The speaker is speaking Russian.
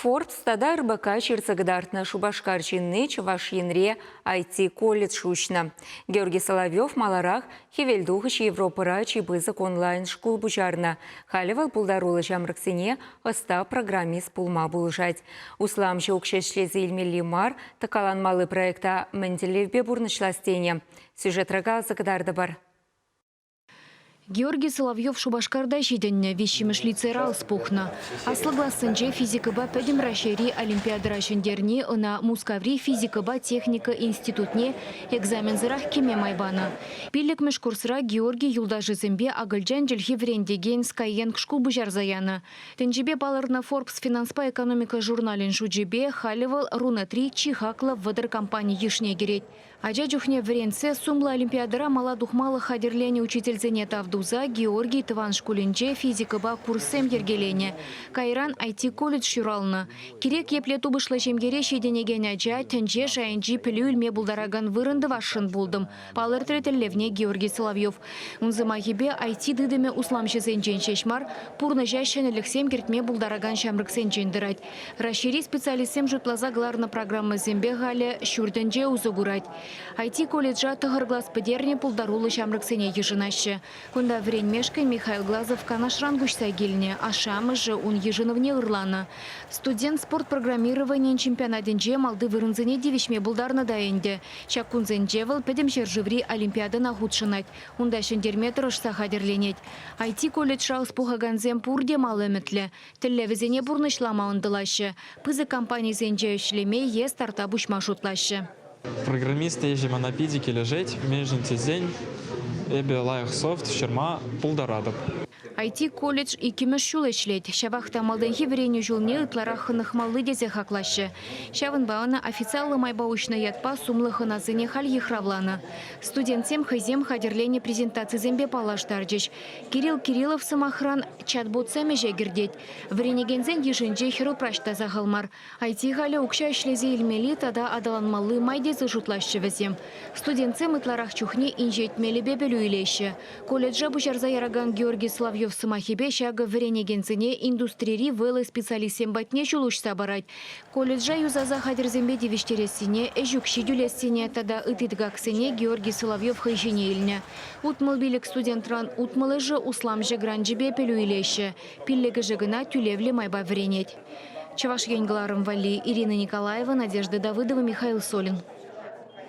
Forbes тада РБК чирцагдартна Шубашкарчинны Чуваш Янре IT колледж шучна. Георгий Соловьев маларах хевелдухыч Европыра чибызык онлайн школ бучарна. Халивал пулдарулы жамрыксене оста программист пулма булышать. Усламчы укшешлезе илмелли мар такаланмалы проекта Менделевбе бурнышластене. Сюжет рагал закадарды бар. Георгий Соловьев Шубашкарда жиденне вещимеш лицерал спухна. Аслыгласынже физикаба пәдім рашери олимпиада рашендерне на Мускаври физикаба техника институтне экзамен зырах кеме майбана. Пилікмеш курсыра Георгий юлдажызымбе агылжан жылхи врендеген скайен кшкул бұжар заяна. Тенжебе балырна Forbes финанспа экономика журналин жуджебе халивал руна 3 чихакла вадыр компания ешне керет. Ажа жухне вренце сумла олимпиадара мала духмалы хадерлене учительзене тавдуза Георгий Тыван шкулинче физикаба курсем ергелене. Кайран IT колледж юралны. Керек епле тубышла жемгере шеденеген ажа тенже шайынжи пілюльме булдараган вырынды вашын булдым. Палыр третелевне Георгий Соловьев. Унзымахибе IT дыдыме усламшызен шешмар пурны жащен элексем кертме булдараган шамрыксен жендырать. Рашери специалистем жутлаза гларна программа зембе гале шурденже узугурать. IT колледжа тығырглас педерне пулдарулы шамрыксене ежынашы. Кунда вренмешкай Михаил Глазов канашран гушса гельне, а шамыжы он ежыновне ырланы. Студент спорт программирования чемпионатенже малды вырынзене девишме булдарна даенде. Чакунзенжевал педем жерживри олимпиада нагудшынать. Унда шендерме тұрышса хадерленет. IT колледжа успухаганзем пурде малыметле. Телевизене бурнышлама ондылашы. Пызы компании зенже үшлеме е стартап ушма шутлашы. Программисты ежі монопедики лежать, межін тезень, эбе лайық софт, шырма, пулдарадып. IT колледж икимеш шулы шлет. Шавахта малденхи вреню жулне ытларахынық малы дезе хаклашы. Шавын бауына официалы майбаушна ятпа сумлыхы назыне халь ехравланы. Студентсем хайзем хадерлене презентации зембе палаштарджиш. Кирилл Кириллов самохран чатботсеме жегердеть. Вренегензен ежинже хиропрашта захалмар. IT халя укша шлезе илмели тада адаланмалы майдезы жутлашы везем. Студентсем ытларах чухне инжетмели бебелю илеші. Колледжа бушарза яраган Георгий Соловьев самахибе шага вренегензене индустрии вэлы специалистем батне чулушса барать. Колледжа юзаза хадерзембе девиштересине, эжукши дюлесине тада ытыдгаксене Георгий Соловьев хайжине илне. Утмыл билик студентран утмылы же усламжы гранжибе пелю илеші. Пиллеги жыгына тюлевле майба вренеть. Чаваш Янгларом Вали, Ирина Николаева, Надежда Давыдова, Михаил Солин.